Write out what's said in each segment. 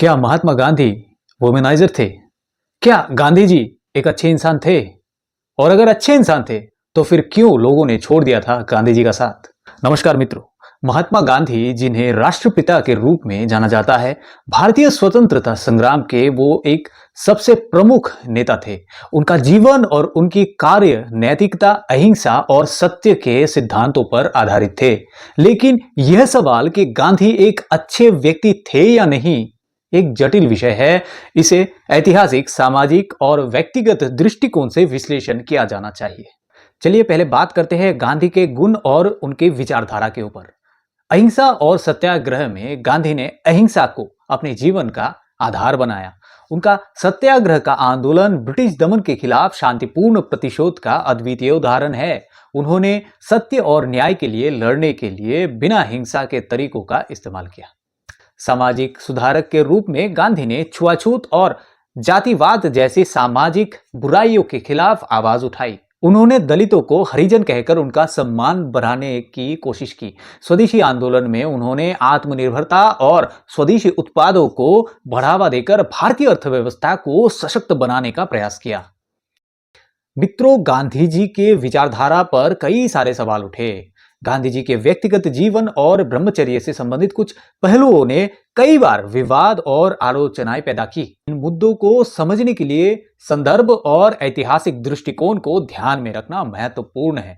क्या महात्मा गांधी वोमेनाइजर थे? क्या गांधी जी एक अच्छे इंसान थे? और अगर अच्छे इंसान थे तो फिर क्यों लोगों ने छोड़ दिया था गांधी जी का साथ? नमस्कार मित्रों, महात्मा गांधी जिन्हें राष्ट्रपिता के रूप में जाना जाता है, भारतीय स्वतंत्रता संग्राम के वो एक सबसे प्रमुख नेता थे। उनका जीवन और उनकी कार्य नैतिकता, अहिंसा और सत्य के सिद्धांतों पर आधारित थे। लेकिन यह सवाल कि गांधी एक अच्छे व्यक्ति थे या नहीं, एक जटिल विषय है। इसे ऐतिहासिक, सामाजिक और व्यक्तिगत दृष्टिकोण से विश्लेषण किया जाना चाहिए। चलिए पहले बात करते हैं गांधी के गुण और उनके विचारधारा के ऊपर। अहिंसा और सत्याग्रह में गांधी ने अहिंसा को अपने जीवन का आधार बनाया। उनका सत्याग्रह का आंदोलन ब्रिटिश दमन के खिलाफ शांतिपूर्ण प्रतिशोध का अद्वितीय उदाहरण है। उन्होंने सत्य और न्याय के लिए लड़ने के लिए बिना हिंसा के तरीकों का इस्तेमाल किया। सामाजिक सुधारक के रूप में गांधी ने छुआछूत और जातिवाद जैसी सामाजिक बुराइयों के खिलाफ आवाज उठाई। उन्होंने दलितों को हरिजन कहकर उनका सम्मान बढ़ाने की कोशिश की। स्वदेशी आंदोलन में उन्होंने आत्मनिर्भरता और स्वदेशी उत्पादों को बढ़ावा देकर भारतीय अर्थव्यवस्था को सशक्त बनाने का प्रयास किया। मित्रों, गांधी जी के विचारधारा पर कई सारे सवाल उठे। गांधी जी के व्यक्तिगत जीवन और ब्रह्मचर्य से संबंधित कुछ पहलुओं ने कई बार विवाद और आलोचनाएं पैदा की। इन मुद्दों को समझने के लिए संदर्भ और ऐतिहासिक दृष्टिकोण को ध्यान में रखना महत्वपूर्ण है।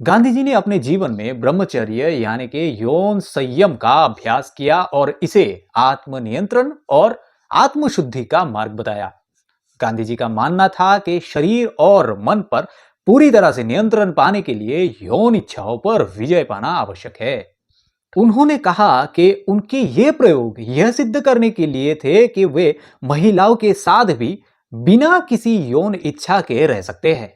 गांधी जी ने अपने जीवन में ब्रह्मचर्य यानी कि यौन संयम का अभ्यास किया और इसे आत्मनियंत्रण और आत्मशुद्धि का मार्ग बताया। गांधी जी का मानना था कि शरीर और मन पर पूरी तरह से नियंत्रण पाने के लिए यौन इच्छाओं पर विजय पाना आवश्यक है। उन्होंने कहा कि उनके ये प्रयोग यह सिद्ध करने के लिए थे कि वे महिलाओं के साथ भी बिना किसी यौन इच्छा के रह सकते हैं।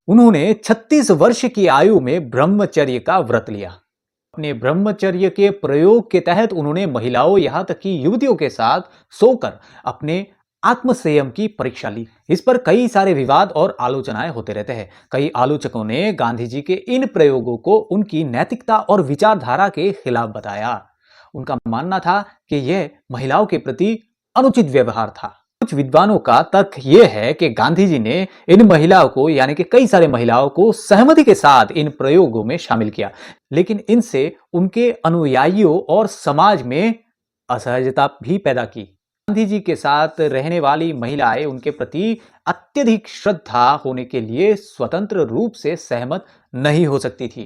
उन्होंने 36 वर्ष की आयु में ब्रह्मचर्य का व्रत लिया। अपने ब्रह्मचर्य के प्रयोग के तहत उन्होंने महिलाओं, यहां तक कि युवतियों के साथ सोकर अपने आत्मसंयम की परीक्षा ली। इस पर कई सारे विवाद और आलोचनाएं होते रहते हैं। कई आलोचकों ने गांधी जी के इन प्रयोगों को उनकी नैतिकता और विचारधारा के खिलाफ बताया। उनका मानना था कि यह महिलाओं के प्रति अनुचित व्यवहार था। कुछ विद्वानों का तर्क यह है कि गांधी जी ने इन महिलाओं को यानी कि कई सारे महिलाओं को सहमति के साथ इन प्रयोगों में शामिल किया, लेकिन इनसे उनके अनुयायियों और समाज में असहजता भी पैदा की। गांधी जी के साथ रहने वाली महिलाएं उनके प्रति अत्यधिक श्रद्धा होने के लिए स्वतंत्र रूप से सहमत नहीं हो सकती थी।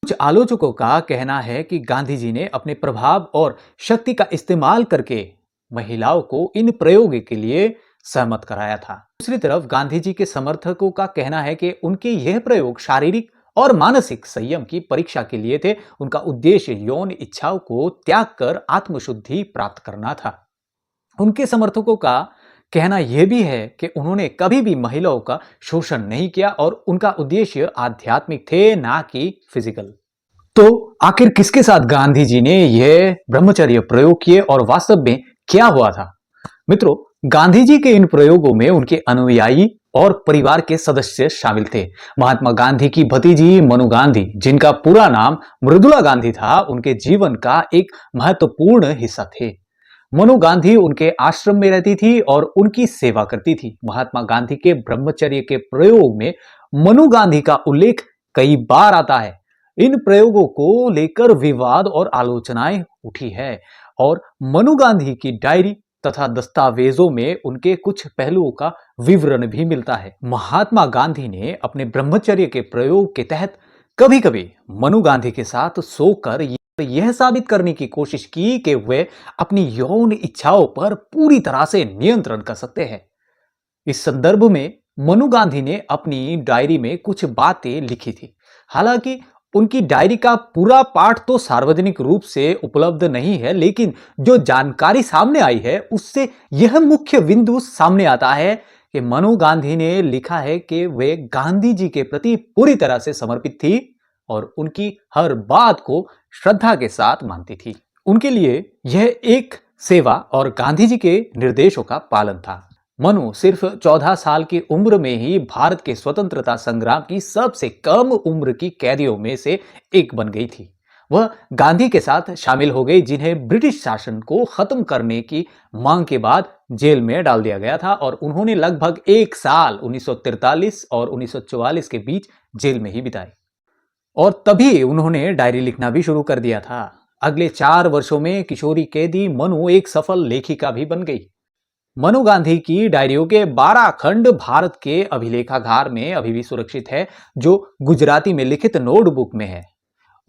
कुछ आलोचकों का कहना है कि गांधी जी ने अपने प्रभाव और शक्ति का इस्तेमाल करके महिलाओं को इन प्रयोगों के लिए सहमत कराया था। दूसरी तरफ गांधी जी के समर्थकों का कहना है कि उनके यह प्रयोग शारीरिक और मानसिक संयम की परीक्षा के लिए थे। उनका उद्देश्य यौन इच्छाओं को त्याग कर आत्मशुद्धि प्राप्त करना था। उनके समर्थकों का कहना यह भी है कि उन्होंने कभी भी महिलाओं का शोषण नहीं किया और उनका उद्देश्य आध्यात्मिक थे, ना कि फिजिकल। तो आखिर किसके साथ गांधी जी ने यह ब्रह्मचर्य प्रयोग किए और वास्तव में क्या हुआ था? मित्रों, गांधी जी के इन प्रयोगों में उनके अनुयायी और परिवार के सदस्य शामिल थे। महात्मा गांधी की भतीजी मनु गांधी, जिनका पूरा नाम मृदुला गांधी था, उनके जीवन का एक महत्वपूर्ण हिस्सा थे। मनु गांधी उनके आश्रम में रहती थी और उनकी सेवा करती थी। महात्मा गांधी के ब्रह्मचर्य के प्रयोग में मनु गांधी का उल्लेख कई बार आता है। इन प्रयोगों को लेकर विवाद और आलोचनाएं उठी है और मनु गांधी की डायरी तथा दस्तावेजों में उनके कुछ पहलुओं का विवरण भी मिलता है। महात्मा गांधी ने अपने ब्रह्मचर्य के प्रयोग के तहत कभी कभी मनु गांधी के साथ सोकर यह साबित करने की कोशिश की कि वे अपनी यौन इच्छाओं पर पूरी तरह से नियंत्रण कर सकते हैं। इस संदर्भ में मनु गांधी ने अपनी डायरी में कुछ बातें लिखी थी। हालांकि उनकी डायरी का पूरा पाठ तो सार्वजनिक रूप से उपलब्ध नहीं है, लेकिन जो जानकारी सामने आई है उससे यह मुख्य बिंदु सामने आता है कि मनु गांधी ने लिखा है कि वे गांधी जी के प्रति पूरी तरह से समर्पित थी और उनकी हर बात को श्रद्धा के साथ मानती थी। उनके लिए यह एक सेवा और गांधी जी के निर्देशों का पालन था। मनु सिर्फ 14 साल की उम्र में ही भारत के स्वतंत्रता संग्राम की सबसे कम उम्र की कैदियों में से एक बन गई थी। वह गांधी के साथ शामिल हो गई, जिन्हें ब्रिटिश शासन को खत्म करने की मांग के बाद जेल में डाल दिया गया था और उन्होंने लगभग एक साल 1943 और 1944 के बीच जेल में ही बिताई। और तभी उन्होंने डायरी लिखना भी शुरू कर दिया था। अगले 4 वर्षों में किशोरी कैदी मनु एक सफल लेखिका भी बन गई। मनु गांधी की डायरियों के 12 खंड भारत के अभिलेखागार में अभी भी सुरक्षित है, जो गुजराती में लिखित नोटबुक में है।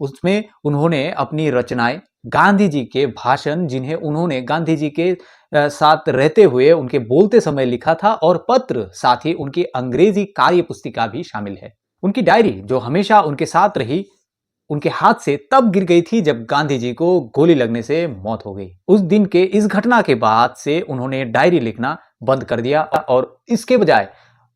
उसमें उन्होंने अपनी रचनाएं, गांधी जी के भाषण जिन्हें उन्होंने गांधी जी के साथ रहते हुए उनके बोलते समय लिखा था, और पत्र, साथ ही उनकी अंग्रेजी कार्य पुस्तिका भी शामिल है। उनकी डायरी जो हमेशा उनके साथ रही, उनके हाथ से तब गिर गई थी जब गांधी जी को गोली लगने से मौत हो गई। उस दिन के इस घटना के बाद से उन्होंने डायरी लिखना बंद कर दिया और इसके बजाय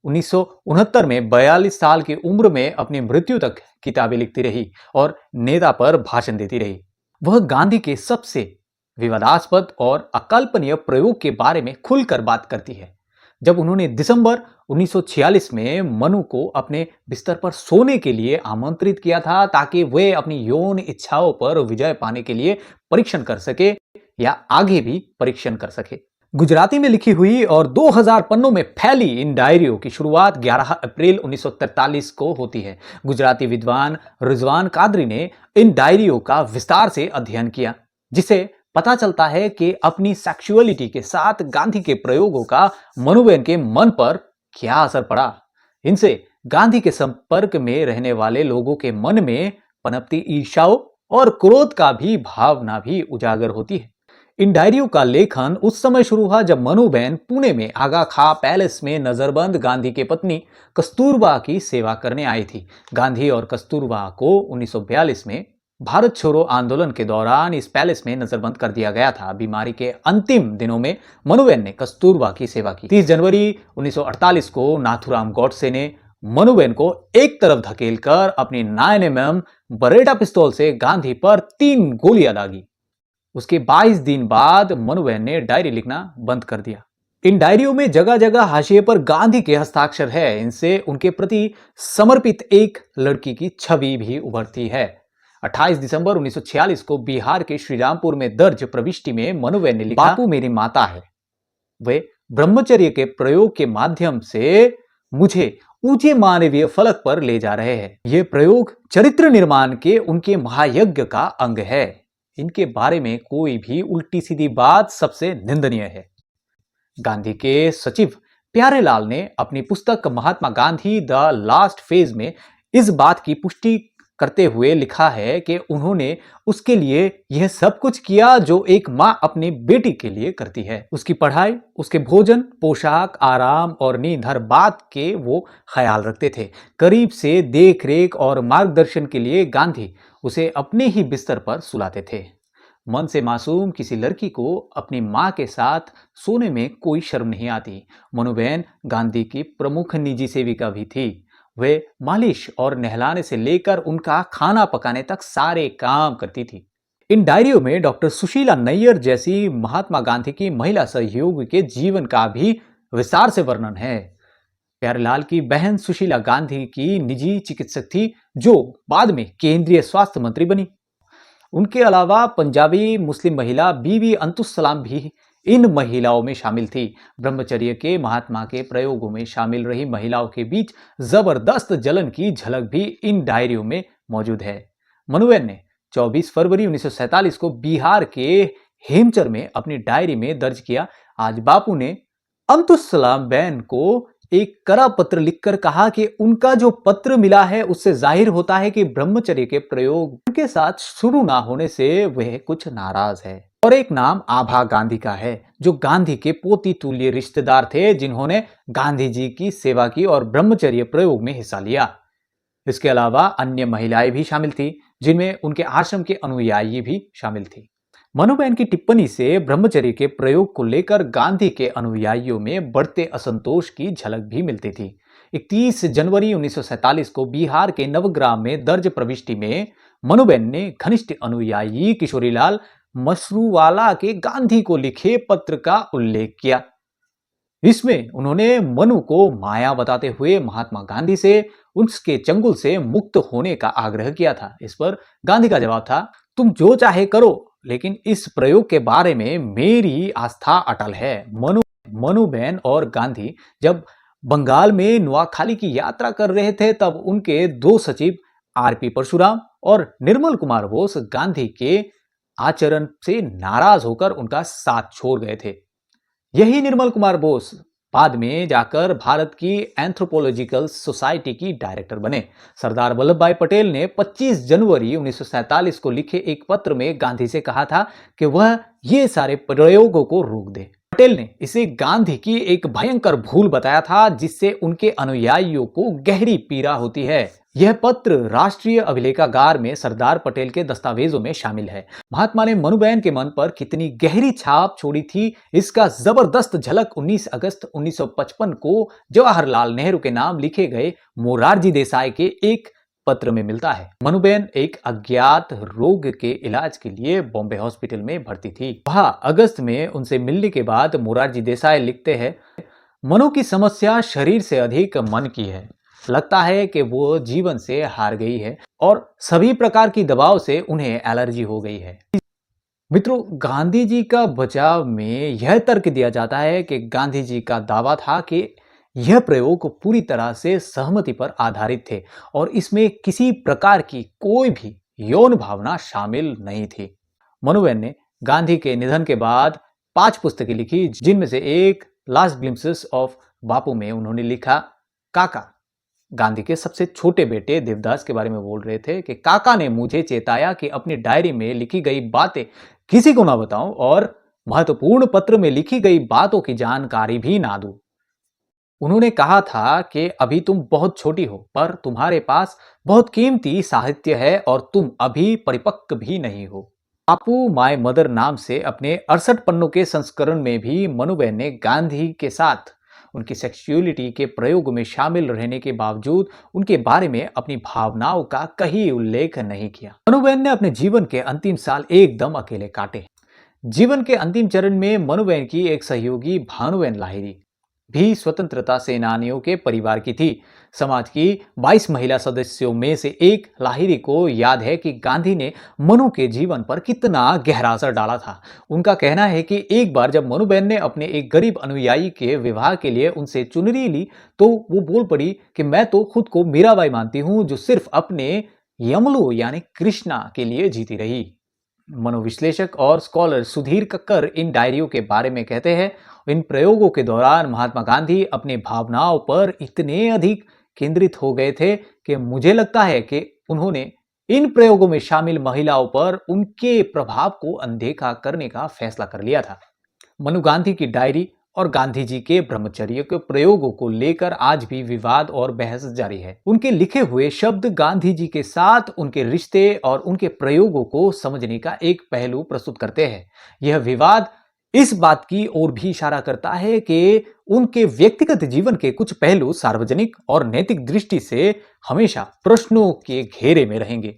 1969 में 42 साल की उम्र में अपनी मृत्यु तक किताबें लिखती रही और नेता पर भाषण देती रही। वह गांधी के सबसे विवादास्पद और अकल्पनीय प्रयोग के बारे में खुलकर बात करती है। जब उन्होंने दिसंबर 1946 में मनु को अपने बिस्तर पर सोने के लिए आमंत्रित किया था ताकि वे अपनी यौन इच्छाओं पर विजय पाने के लिए परीक्षण कर सके या आगे भी परीक्षण कर सके। गुजराती में लिखी हुई और 2000 पन्नों में फैली इन डायरियों की शुरुआत 11 अप्रैल 1943 को होती है। गुजराती विद्वान रिजवान कादरी ने इन डायरियों का विस्तार से अध्ययन किया, जिसे पता चलता है कि अपनी सेक्सुअलिटी के साथ गांधी के प्रयोगों का मनुबेन के मन पर क्या असर पड़ा। इनसे गांधी के संपर्क में रहने वाले लोगों के मन में पनपती ईर्ष्याओं और क्रोध का भी भावना भी उजागर होती है। इन डायरियों का लेखन उस समय शुरू हुआ जब मनुबेन पुणे में आगा खां पैलेस में नजरबंद गांधी की पत्नी कस्तूरबा की सेवा करने आई थी। गांधी और कस्तूरबा को 1942 में भारत छोड़ो आंदोलन के दौरान इस पैलेस में नजरबंद कर दिया गया था। बीमारी के अंतिम दिनों में मनुबेन ने कस्तूरबा की सेवा की। 30 जनवरी 1948 को नाथूराम गॉडसे ने मनुबेन को एक तरफ धकेलकर अपनी 9mm बरेटा पिस्तौल से गांधी पर 3 गोलियां दागी। उसके 22 दिन बाद मनुबेन ने डायरी लिखना बंद कर दिया। इन डायरियों में जगह जगह हाशिए पर गांधी के हस्ताक्षर है। इनसे उनके प्रति समर्पित एक लड़की की छवि भी उभरती है। 28 दिसंबर 1946 को बिहार के श्रीरामपुर में दर्ज प्रविष्टि में मनुबेन ने लिखा, बापू मेरी माता है, वे ब्रह्मचर्य के प्रयोग के माध्यम से मुझे ऊंचे मानवीय फलक पर ले जा रहे हैं। यह प्रयोग चरित्र निर्माण के उनके महायज्ञ का अंग है। इनके बारे में कोई भी उल्टी सीधी बात सबसे निंदनीय है। गांधी के सचिव प्यारेलाल ने अपनी पुस्तक Mahatma Gandhi the last phase में इस बात की पुष्टि करते हुए लिखा है कि उन्होंने उसके लिए यह सब कुछ किया जो एक मां अपनी बेटी के लिए करती है। उसकी पढ़ाई, उसके भोजन, पोशाक, आराम और नींद, हर बात के वो ख्याल रखते थे। करीब से देख रेख और मार्गदर्शन के लिए गांधी उसे अपने ही बिस्तर पर सुलाते थे। मन से मासूम किसी लड़की को अपनी मां के साथ सोने में कोई शर्म नहीं आती। मनुबेन गांधी की प्रमुख निजी सेविका भी थी। वे मालिश और नहलाने से लेकर उनका खाना पकाने तक सारे काम करती थी। इन डायरियों में डॉक्टर सुशीला नैयर जैसी महात्मा गांधी की महिला सहयोगी के जीवन का भी विस्तार से वर्णन है। प्यारेलाल की बहन सुशीला गांधी की निजी चिकित्सक थी, जो बाद में केंद्रीय स्वास्थ्य मंत्री बनी। उनके अलावा पंजाबी मुस्लिम महिला बीबी अंतुसलाम भी इन महिलाओं में शामिल थी। ब्रह्मचर्य के महात्मा के प्रयोगों में शामिल रही महिलाओं के बीच जबरदस्त जलन की झलक भी इन डायरियों में मौजूद है। मनुबेन ने 24 फरवरी 1947 को बिहार के हेमचर में अपनी डायरी में दर्ज किया, आज बापू ने अंतुसलाम बहन को एक कड़ा पत्र लिखकर कहा कि उनका जो पत्र मिला है उससे जाहिर होता है कि ब्रह्मचर्य के प्रयोग उनके साथ शुरू ना होने से वह कुछ नाराज है। और एक नाम आभा गांधी का है, जो गांधी के पोती तुल्य रिश्तेदार थे, जिन्होंने गांधी जी की सेवा की और ब्रह्मचर्य प्रयोग में हिस्सा लिया। इसके अलावा अन्य महिलाएं भी शामिल थी, जिनमें उनके आश्रम के अनुयायी भी शामिल थी। मनुबेन की टिप्पणी से ब्रह्मचर्य के प्रयोग को लेकर गांधी के अनुयायियों में बढ़ते असंतोष की झलक भी मिलती थी। 31 जनवरी 1947 को बिहार के नवग्राम में दर्ज प्रविष्टि में मनुबेन ने घनिष्ठ अनुयायी किशोरीलाल मशरूवाला के गांधी को लिखे पत्र का उल्लेख किया। इसमें उन्होंने मनु को माया बताते हुए महात्मा गांधी से उसके चंगुल से मुक्त होने का आग्रह किया था। इस पर गांधी का जवाब था, तुम जो चाहे करो, लेकिन इस प्रयोग के बारे में मेरी आस्था अटल है। मनुबेन और गांधी जब बंगाल में नुआखाली की यात्रा कर रहे थे, तब उनके दो सचिव आरपी परशुराम और निर्मल कुमार बोस गांधी के आचरण से नाराज होकर उनका साथ छोड़ गए थे। यही निर्मल कुमार बोस बाद में जाकर भारत की एंथ्रोपोलॉजिकल सोसाइटी की डायरेक्टर बने। सरदार वल्लभ भाई पटेल ने 25 जनवरी 1947 को लिखे एक पत्र में गांधी से कहा था कि वह ये सारे प्रयोगों को रोक दे। पटेल ने इसे गांधी की एक भयंकर भूल बताया था, जिससे उनके अनुयायियों को गहरी पीड़ा होती है। यह पत्र राष्ट्रीय अभिलेखागार में सरदार पटेल के दस्तावेजों में शामिल है। महात्मा ने मनुबेन के मन पर कितनी गहरी छाप छोड़ी थी, इसका जबरदस्त झलक 19 अगस्त 1955 को जवाहरलाल नेहरू के नाम लिखे गए मोरारजी देसाई के एक पत्र में मिलता है। मनुबेन एक अज्ञात रोग के इलाज के लिए बॉम्बे हॉस्पिटल में भर्ती थी। वहां अगस्त में उनसे मिलने के बाद मोरारजी देसाई लिखते हैं, मनु की समस्या शरीर से अधिक मन की है। लगता है कि वो जीवन से हार गई है और सभी प्रकार की दवाओं से उन्हें एलर्जी हो गई है। मित्रों, गांधी जी का बचाव में यह तर्क दिया जाता है कि गांधी जी का दावा था कि यह प्रयोग पूरी तरह से सहमति पर आधारित थे और इसमें किसी प्रकार की कोई भी यौन भावना शामिल नहीं थी। मनुबेन ने गांधी के निधन के बाद 5 पुस्तकें लिखी, जिनमें से एक लास्ट ग्लिम्पसेस ऑफ बापू में उन्होंने लिखा, काका गांधी के सबसे छोटे बेटे देवदास के बारे में बोल रहे थे कि काका ने मुझे चेताया कि अपनी डायरी में लिखी गई बातें किसी को ना बताऊं और महत्वपूर्ण पत्र में लिखी गई बातों की जानकारी भी ना दूं। उन्होंने कहा था कि अभी तुम बहुत छोटी हो, पर तुम्हारे पास बहुत कीमती साहित्य है और तुम अभी परिपक्व भी नहीं हो। बापू माय मदर नाम से अपने 68 पन्नों के संस्करण में भी मनुबेन ने गांधी के साथ उनकी सेक्सुअलिटी के प्रयोग में शामिल रहने के बावजूद उनके बारे में अपनी भावनाओं का कहीं उल्लेख नहीं किया। मनुबेन ने अपने जीवन के अंतिम साल एकदम अकेले काटे। जीवन के अंतिम चरण में मनुबेन की एक सहयोगी भानुबेन लाहिरी भी स्वतंत्रता सेनानियों के परिवार की थी। समाज की 22 महिला सदस्यों में से एक लाहिरी को याद है कि गांधी ने मनु के जीवन पर कितना गहरा असर डाला था। उनका कहना है कि एक बार जब मनुबेन ने अपने एक गरीब अनुयायी के विवाह के लिए उनसे चुनरी ली, तो वो बोल पड़ी कि मैं तो खुद को मीराबाई मानती हूं, जो सिर्फ अपने यमलू यानी कृष्णा के लिए जीती रही। मनोविश्लेषक और स्कॉलर सुधीर कक्कर इन डायरियों के बारे में कहते हैं, इन प्रयोगों के दौरान महात्मा गांधी अपने भावनाओं पर इतने अधिक केंद्रित हो गए थे कि मुझे लगता है कि उन्होंने इन प्रयोगों में शामिल महिलाओं पर उनके प्रभाव को अनदेखा करने का फैसला कर लिया था। मनु गांधी की डायरी और गांधी जी के ब्रह्मचर्य के प्रयोगों को लेकर आज भी विवाद और बहस जारी है। उनके लिखे हुए शब्द गांधी जी के साथ उनके रिश्ते और उनके प्रयोगों को समझने का एक पहलू प्रस्तुत करते हैं। यह विवाद इस बात की ओर भी इशारा करता है कि उनके व्यक्तिगत जीवन के कुछ पहलू सार्वजनिक और नैतिक दृष्टि से हमेशा प्रश्नों के घेरे में रहेंगे।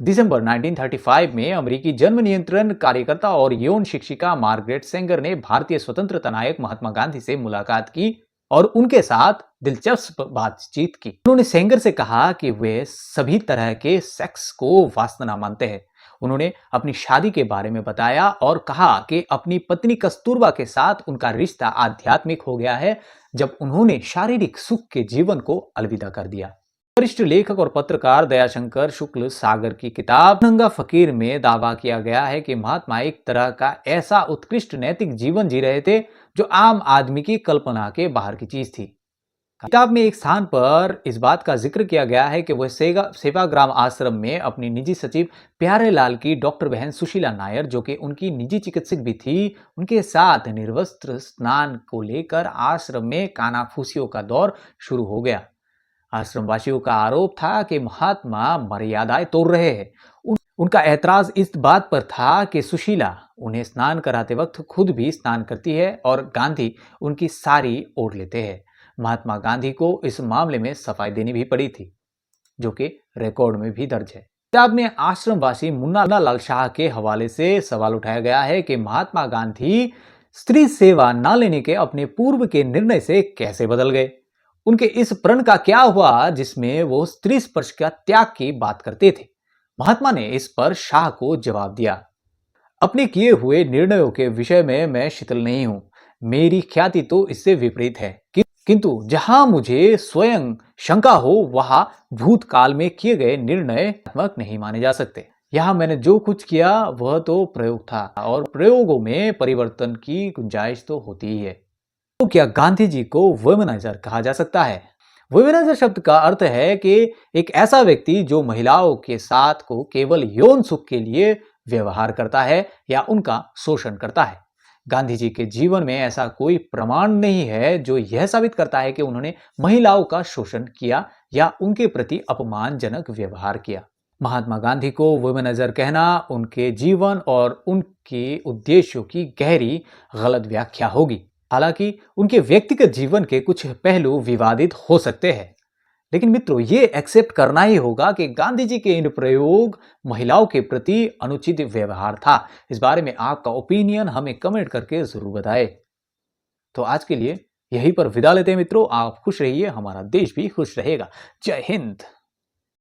दिसंबर 1935 में अमेरिकी जन्म नियंत्रण कार्यकर्ता और यौन शिक्षिका मार्गरेट सेंगर ने भारतीय स्वतंत्रता नायक महात्मा गांधी से मुलाकात की और उनके साथ दिलचस्प बातचीत की। उन्होंने सेंगर से कहा कि वे सभी तरह के सेक्स को वासना मानते हैं। उन्होंने अपनी शादी के बारे में बताया और कहा कि अपनी पत्नी कस्तूरबा के साथ उनका रिश्ता आध्यात्मिक हो गया है, जब उन्होंने शारीरिक सुख के जीवन को अलविदा कर दिया। वरिष्ठ लेखक और पत्रकार दयाशंकर शुक्ल सागर की किताब नंगा फकीर में दावा किया गया है कि महात्मा एक तरह का ऐसा उत्कृष्ट नैतिक जीवन जी रहे थे जो आम आदमी की कल्पना के बाहर की चीज थी। किताब में एक स्थान पर इस बात का जिक्र किया गया है कि वह सेवाग्राम आश्रम में अपनी निजी सचिव प्यारेलाल की डॉक्टर बहन सुशीला नायर, जो कि उनकी निजी चिकित्सक भी थी, उनके साथ निर्वस्त्र स्नान को लेकर आश्रम में कानाफूसियों का दौर शुरू हो गया। आश्रमवासियों का आरोप था कि महात्मा मर्यादाएं तोड़ रहे हैं। उनका ऐतराज इस बात पर था कि सुशीला उन्हें स्नान कराते वक्त खुद भी स्नान करती है और गांधी उनकी साड़ी ओढ़ लेते हैं। महात्मा गांधी को इस मामले में सफाई देनी भी पड़ी थी, जो कि रिकॉर्ड में भी दर्ज है। किताब में आश्रमवासी मुन्ना लाल शाह के हवाले से सवाल उठाया गया है कि महात्मा गांधी स्त्री सेवा न लेने के अपने पूर्व के निर्णय से कैसे बदल गए? उनके इस प्रण का क्या हुआ जिसमें वो स्त्री स्पर्श का त्याग की बात करते थे? महात्मा ने इस पर शाह को जवाब दिया, अपने किए हुए निर्णयों के विषय में मैं शिथिल नहीं हूं। मेरी ख्याति तो इससे विपरीत है, किंतु जहां मुझे स्वयं शंका हो वहां भूतकाल में किए गए निर्णय आत्मक नहीं माने जा सकते। यहाँ मैंने जो कुछ किया वह तो प्रयोग था और प्रयोगों में परिवर्तन की गुंजाइश तो होती ही है। तो क्या गांधी जी को वुमेनाइजर कहा जा सकता है? वुमेनाइजर शब्द का अर्थ है कि एक ऐसा व्यक्ति जो महिलाओं के साथ को केवल यौन सुख के लिए व्यवहार करता है या उनका शोषण करता है। गांधी जी के जीवन में ऐसा कोई प्रमाण नहीं है जो यह साबित करता है कि उन्होंने महिलाओं का शोषण किया या उनके प्रति अपमानजनक व्यवहार किया। महात्मा गांधी को वुमेनाइजर कहना उनके जीवन और उनके उद्देश्यों की गहरी गलत व्याख्या होगी। हालांकि उनके व्यक्तिगत जीवन के कुछ पहलू विवादित हो सकते हैं, लेकिन मित्रों ये एक्सेप्ट करना ही होगा कि गांधी जी के इन प्रयोग महिलाओं के प्रति अनुचित व्यवहार था। इस बारे में आपका ओपिनियन हमें कमेंट करके जरूर बताएं। तो आज के लिए यहीं पर विदा लेते हैं मित्रों। आप खुश रहिए, हमारा देश भी खुश रहेगा। जय हिंद।